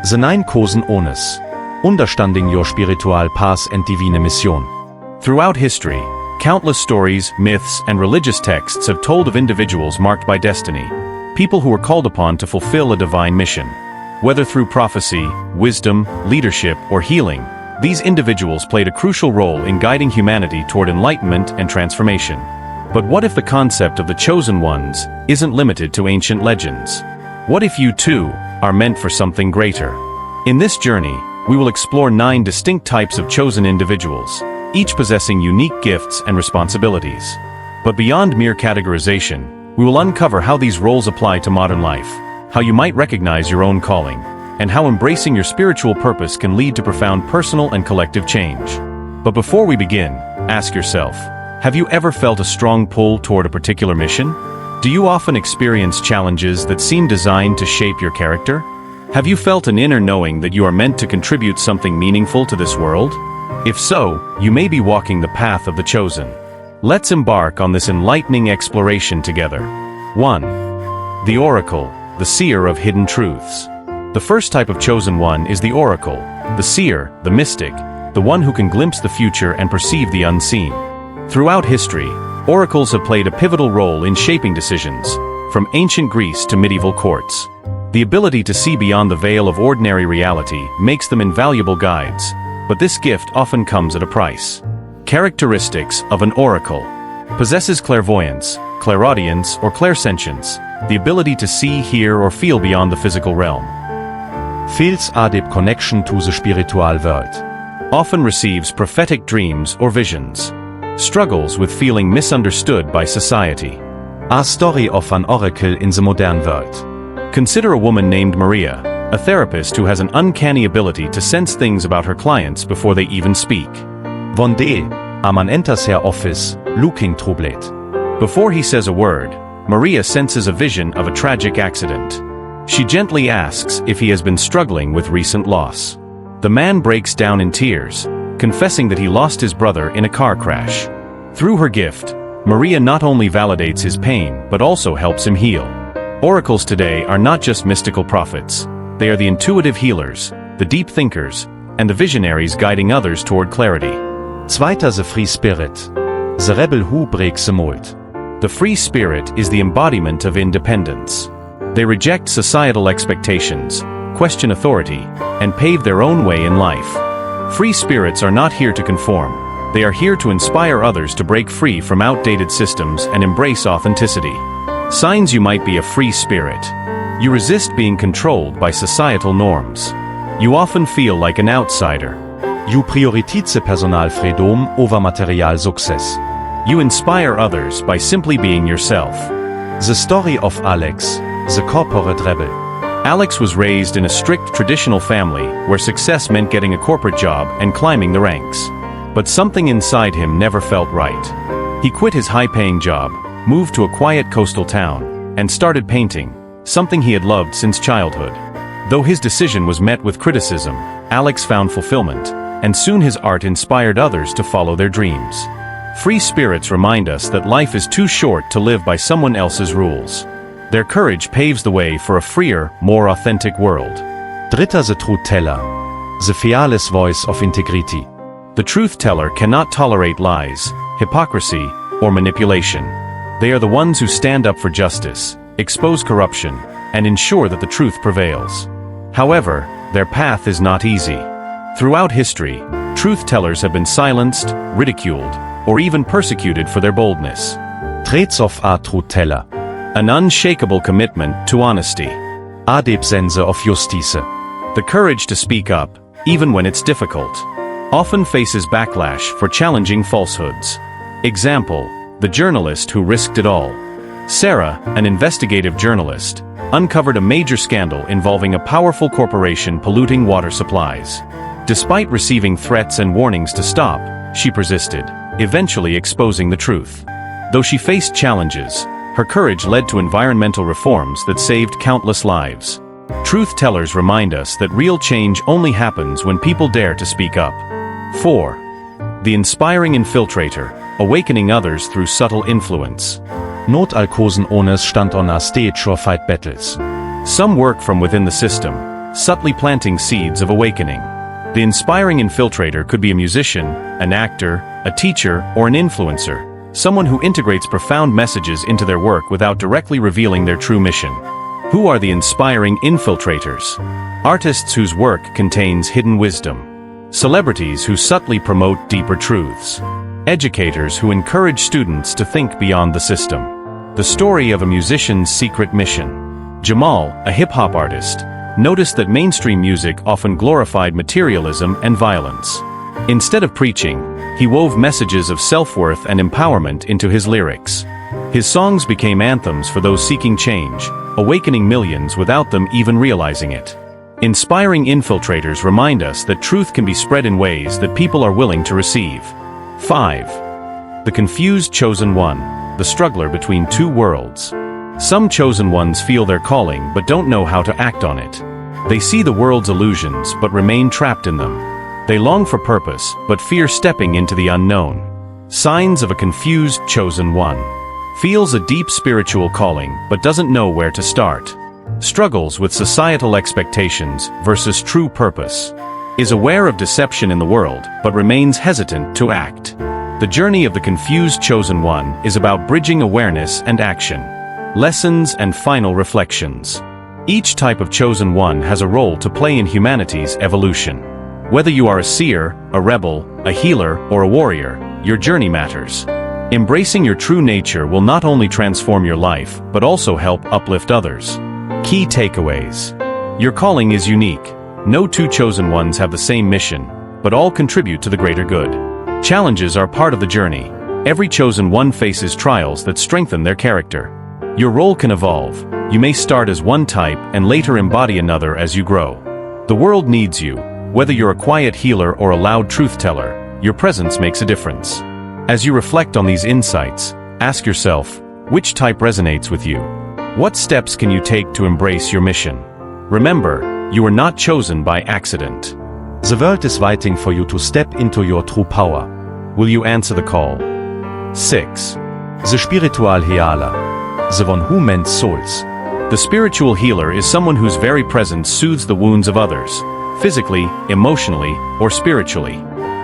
The 9 Kosen ohnes. Understanding your spiritual path and divine mission. Throughout history, countless stories, myths, and religious texts have told of individuals marked by destiny, people who were called upon to fulfill a divine mission. Whether through prophecy, wisdom, leadership, or healing, these individuals played a crucial role in guiding humanity toward enlightenment and transformation. But what if the concept of the chosen ones isn't limited to ancient legends? What if you too are meant for something greater? In this journey, we will explore 9 distinct types of chosen individuals, each possessing unique gifts and responsibilities. But beyond mere categorization, we will uncover how these roles apply to modern life, how you might recognize your own calling, and how embracing your spiritual purpose can lead to profound personal and collective change. But before we begin, ask yourself, have you ever felt a strong pull toward a particular mission? Do you often experience challenges that seem designed to shape your character? Have you felt an inner knowing that you are meant to contribute something meaningful to this world? If so, you may be walking the path of the chosen. Let's embark on this enlightening exploration together. 1. The Oracle, the Seer of Hidden Truths. The first type of chosen one is the Oracle, the Seer, the mystic, the one who can glimpse the future and perceive the unseen. Throughout history, oracles have played a pivotal role in shaping decisions, from ancient Greece to medieval courts. The ability to see beyond the veil of ordinary reality makes them invaluable guides, but this gift often comes at a price. Characteristics of an oracle: possesses clairvoyance, clairaudience, or clairsentience, the ability to see, hear, or feel beyond the physical realm. Feels a deep connection to the spiritual world. Often receives prophetic dreams or visions. Struggles with feeling misunderstood by society. A story of an oracle in the modern world. Consider a woman named Maria, a therapist who has an uncanny ability to sense things about her clients before they even speak. One day, a man enters her office, looking troubled. Before he says a word, Maria senses a vision of a tragic accident. She gently asks if he has been struggling with recent loss. The man breaks down in tears, confessing that he lost his brother in a car crash. Through her gift, Maria not only validates his pain but also helps him heal. Oracles today are not just mystical prophets. They are the intuitive healers, the deep thinkers, and the visionaries guiding others toward clarity. Zweiter, the free spirit. The rebel who breaks the mold. The free spirit is the embodiment of independence. They reject societal expectations, question authority, and pave their own way in life. Free spirits are not here to conform. They are here to inspire others to break free from outdated systems and embrace authenticity. Signs you might be a free spirit. You resist being controlled by societal norms. You often feel like an outsider. You prioritize Personalfreedom over material success. You inspire others by simply being yourself. The story of Alex, the corporate rebel. Alex was raised in a strict traditional family where success meant getting a corporate job and climbing the ranks. But something inside him never felt right. He quit his high-paying job, moved to a quiet coastal town, and started painting, something he had loved since childhood. Though his decision was met with criticism, Alex found fulfillment, and soon his art inspired others to follow their dreams. Free spirits remind us that life is too short to live by someone else's rules. Their courage paves the way for a freer, more authentic world. Dritter, the truth teller. The fearless voice of integrity. The truth teller cannot tolerate lies, hypocrisy, or manipulation. They are the ones who stand up for justice, expose corruption, and ensure that the truth prevails. However, their path is not easy. Throughout history, truth tellers have been silenced, ridiculed, or even persecuted for their boldness. Traits of a truth teller. An unshakable commitment to honesty. A deep sense of justice. The courage to speak up, even when it's difficult. Often faces backlash for challenging falsehoods. Example, the journalist who risked it all. Sarah, an investigative journalist, uncovered a major scandal involving a powerful corporation polluting water supplies. Despite receiving threats and warnings to stop, she persisted, eventually exposing the truth. Though she faced challenges, her courage led to environmental reforms that saved countless lives. Truth tellers remind us that real change only happens when people dare to speak up. 4. The inspiring infiltrator, awakening others through subtle influence. Not all Kosen ohnes stand on a stage or fight battles. Some work from within the system, subtly planting seeds of awakening. The inspiring infiltrator could be a musician, an actor, a teacher, or an influencer, someone who integrates profound messages into their work without directly revealing their true mission. Who are the inspiring infiltrators? Artists whose work contains hidden wisdom. Celebrities who subtly promote deeper truths. Educators who encourage students to think beyond the system. The story of a musician's secret mission. Jamal, a hip-hop artist, noticed that mainstream music often glorified materialism and violence. Instead of preaching, he wove messages of self-worth and empowerment into his lyrics. His songs became anthems for those seeking change, awakening millions without them even realizing it. Inspiring infiltrators remind us that truth can be spread in ways that people are willing to receive. 5. The confused chosen one, the struggler between two worlds. Some chosen ones feel their calling but don't know how to act on it. They see the world's illusions but remain trapped in them. They long for purpose but fear stepping into the unknown. Signs of a confused chosen one. Feels a deep spiritual calling but doesn't know where to start. Struggles with societal expectations versus true purpose. Is aware of deception in the world but remains hesitant to act. The journey of the confused chosen one is about bridging awareness and action. Lessons and final reflections. Each type of chosen one has a role to play in humanity's evolution. Whether you are a seer, a rebel, a healer, or a warrior, your journey matters. Embracing your true nature will not only transform your life, but also help uplift others. Key takeaways. Your calling is unique. No two chosen ones have the same mission, but all contribute to the greater good. Challenges are part of the journey. Every chosen one faces trials that strengthen their character. Your role can evolve. You may start as one type and later embody another as you grow. The world needs you. Whether you're a quiet healer or a loud truth teller, your presence makes a difference. As you reflect on these insights, ask yourself, which type resonates with you? What steps can you take to embrace your mission? Remember, you are not chosen by accident. The world is waiting for you to step into your true power. Will you answer the call? 6. The spiritual healer. The one who mends souls. The spiritual healer is someone whose very presence soothes the wounds of others, physically, emotionally, or spiritually.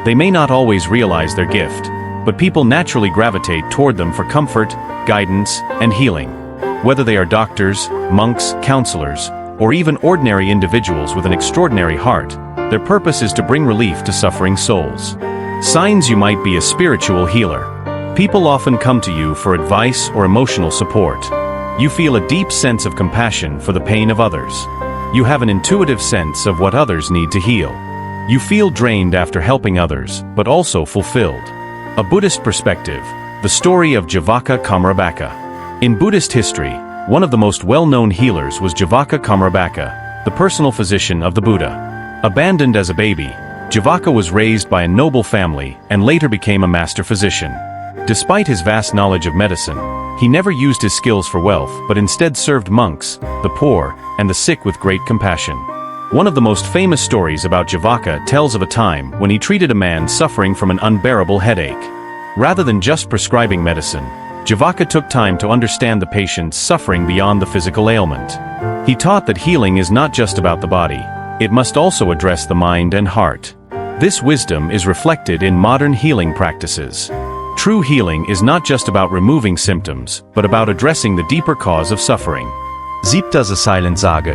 They may not always realize their gift, but people naturally gravitate toward them for comfort, guidance, and healing. Whether they are doctors, monks, counselors, or even ordinary individuals with an extraordinary heart, their purpose is to bring relief to suffering souls. Signs you might be a spiritual healer. People often come to you for advice or emotional support. You feel a deep sense of compassion for the pain of others. You have an intuitive sense of what others need to heal. You feel drained after helping others, but also fulfilled. A Buddhist perspective, the story of Javaka Kamrabaka. In Buddhist history, one of the most well-known healers was Javaka Kamrabaka, the personal physician of the Buddha. Abandoned as a baby, Javaka was raised by a noble family and later became a master physician. Despite his vast knowledge of medicine, he never used his skills for wealth but instead served monks, the poor, and the sick with great compassion. One of the most famous stories about Javaka tells of a time when he treated a man suffering from an unbearable headache. Rather than just prescribing medicine, Javaka took time to understand the patient's suffering beyond the physical ailment. He taught that healing is not just about the body, it must also address the mind and heart. This wisdom is reflected in modern healing practices. True healing is not just about removing symptoms, but about addressing the deeper cause of suffering. 7. The silent sage.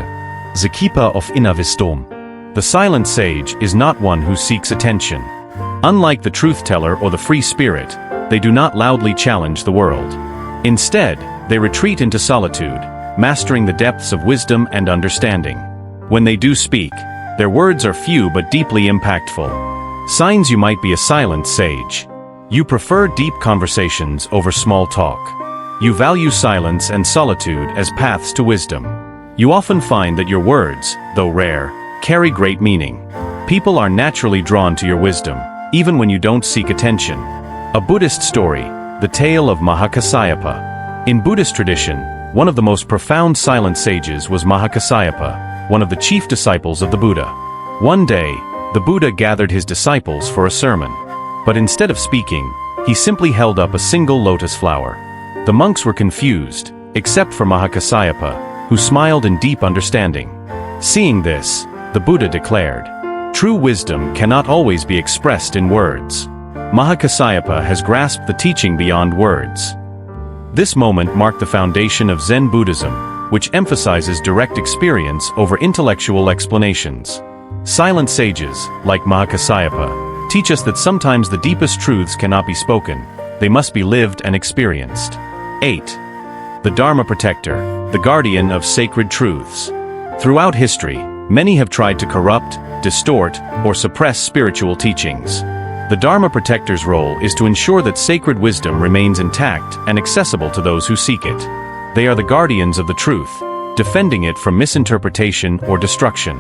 The keeper of inner wisdom. The silent sage is not one who seeks attention. Unlike the truth teller or the free spirit, they do not loudly challenge the world. Instead, they retreat into solitude, mastering the depths of wisdom and understanding. When they do speak, their words are few but deeply impactful. Signs you might be a silent sage. You prefer deep conversations over small talk. You value silence and solitude as paths to wisdom. You often find that your words, though rare, carry great meaning. People are naturally drawn to your wisdom, even when you don't seek attention. A Buddhist story, the tale of Mahakassapa. In Buddhist tradition, one of the most profound silent sages was Mahakassapa, one of the chief disciples of the Buddha. One day, the Buddha gathered his disciples for a sermon. But instead of speaking, he simply held up a single lotus flower. The monks were confused, except for Mahakassapa, who smiled in deep understanding. Seeing this, The Buddha declared, "True wisdom cannot always be expressed in words." Mahakassapa has grasped the teaching beyond words. This moment marked the foundation of Zen Buddhism, which emphasizes direct experience over intellectual explanations. Silent sages, like Mahakassapa, teach us that sometimes the deepest truths cannot be spoken, they must be lived and experienced. 8. The Dharma Protector, the guardian of sacred truths. Throughout history, many have tried to corrupt, distort, or suppress spiritual teachings. The Dharma Protector's role is to ensure that sacred wisdom remains intact and accessible to those who seek it. They are the guardians of the truth, defending it from misinterpretation or destruction.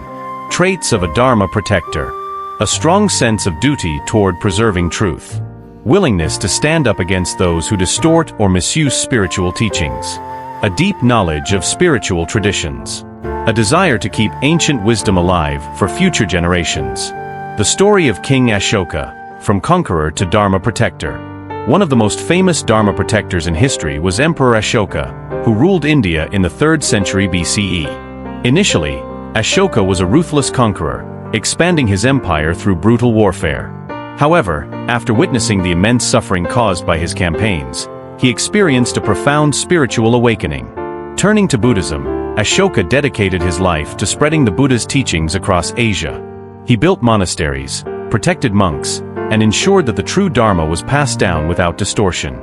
Traits of a Dharma Protector: a strong sense of duty toward preserving truth, willingness to stand up against those who distort or misuse spiritual teachings, a deep knowledge of spiritual traditions, a desire to keep ancient wisdom alive for future generations. The story of King Ashoka, from conqueror to Dharma Protector. One of the most famous Dharma Protectors in history was Emperor Ashoka, who ruled India in the 3rd century BCE. Initially, Ashoka was a ruthless conqueror, expanding his empire through brutal warfare. However, after witnessing the immense suffering caused by his campaigns, he experienced a profound spiritual awakening. Turning to Buddhism, Ashoka dedicated his life to spreading the Buddha's teachings across Asia. He built monasteries, protected monks, and ensured that the true Dharma was passed down without distortion.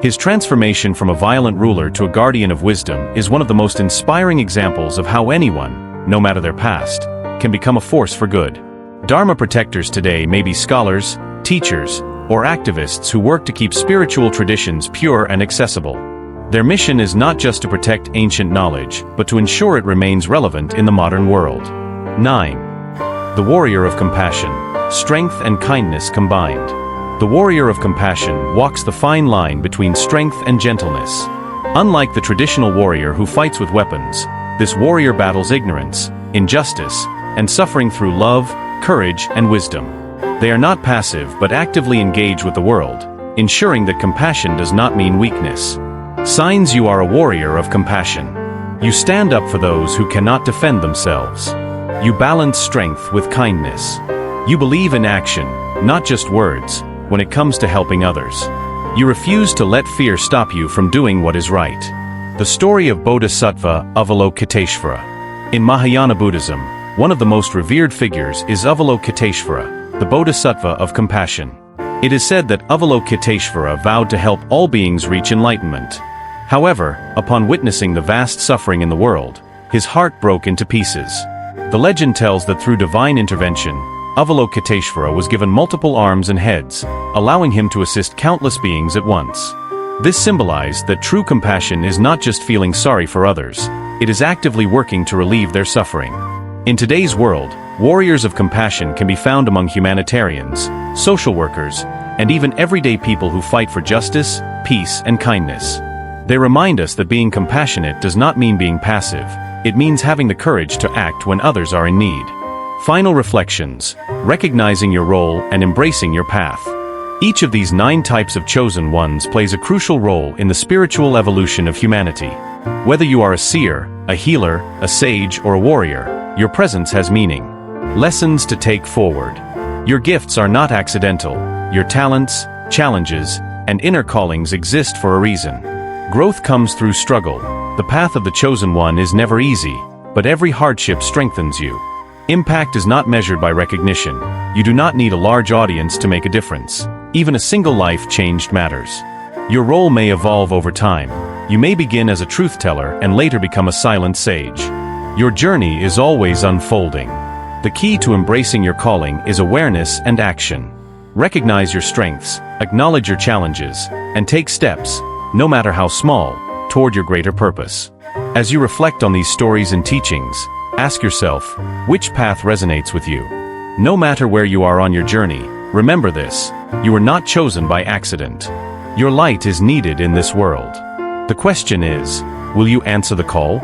His transformation from a violent ruler to a guardian of wisdom is one of the most inspiring examples of how anyone, no matter their past, can become a force for good. Dharma Protectors today may be scholars, teachers, or activists who work to keep spiritual traditions pure and accessible. Their mission is not just to protect ancient knowledge, but to ensure it remains relevant in the modern world. 9. The Warrior of Compassion, strength and kindness combined. The Warrior of Compassion walks the fine line between strength and gentleness. Unlike the traditional warrior who fights with weapons, this warrior battles ignorance, injustice, and suffering through love, courage, and wisdom. They are not passive but actively engage with the world, ensuring that compassion does not mean weakness. Signs you are a warrior of compassion. You stand up for those who cannot defend themselves. You balance strength with kindness. You believe in action, not just words, when it comes to helping others. You refuse to let fear stop you from doing what is right. The story of Bodhisattva Avalokiteshvara. In Mahayana Buddhism, one of the most revered figures is Avalokiteshvara, the Bodhisattva of compassion. It is said that Avalokiteshvara vowed to help all beings reach enlightenment. However, upon witnessing the vast suffering in the world, his heart broke into pieces. The legend tells that through divine intervention, Avalokiteshvara was given multiple arms and heads, allowing him to assist countless beings at once. This symbolized that true compassion is not just feeling sorry for others, it is actively working to relieve their suffering. In today's world, warriors of compassion can be found among humanitarians, social workers, and even everyday people who fight for justice, peace, and kindness. They remind us that being compassionate does not mean being passive, it means having the courage to act when others are in need. Final reflections: recognizing your role and embracing your path. Each of these 9 types of chosen ones plays a crucial role in the spiritual evolution of humanity. Whether you are a seer, a healer, a sage, or a warrior, your presence has meaning. Lessons to take forward. Your gifts are not accidental. Your talents, challenges, and inner callings exist for a reason. Growth comes through struggle. The path of the chosen one is never easy, but every hardship strengthens you. Impact is not measured by recognition. You do not need a large audience to make a difference. Even a single life changed matters. Your role may evolve over time. You may begin as a truth teller and later become a silent sage. Your journey is always unfolding. The key to embracing your calling is awareness and action. Recognize your strengths, acknowledge your challenges, and take steps, no matter how small, toward your greater purpose. As you reflect on these stories and teachings, ask yourself, which path resonates with you? No matter where you are on your journey, remember this: you were not chosen by accident. Your light is needed in this world. The question is, will you answer the call?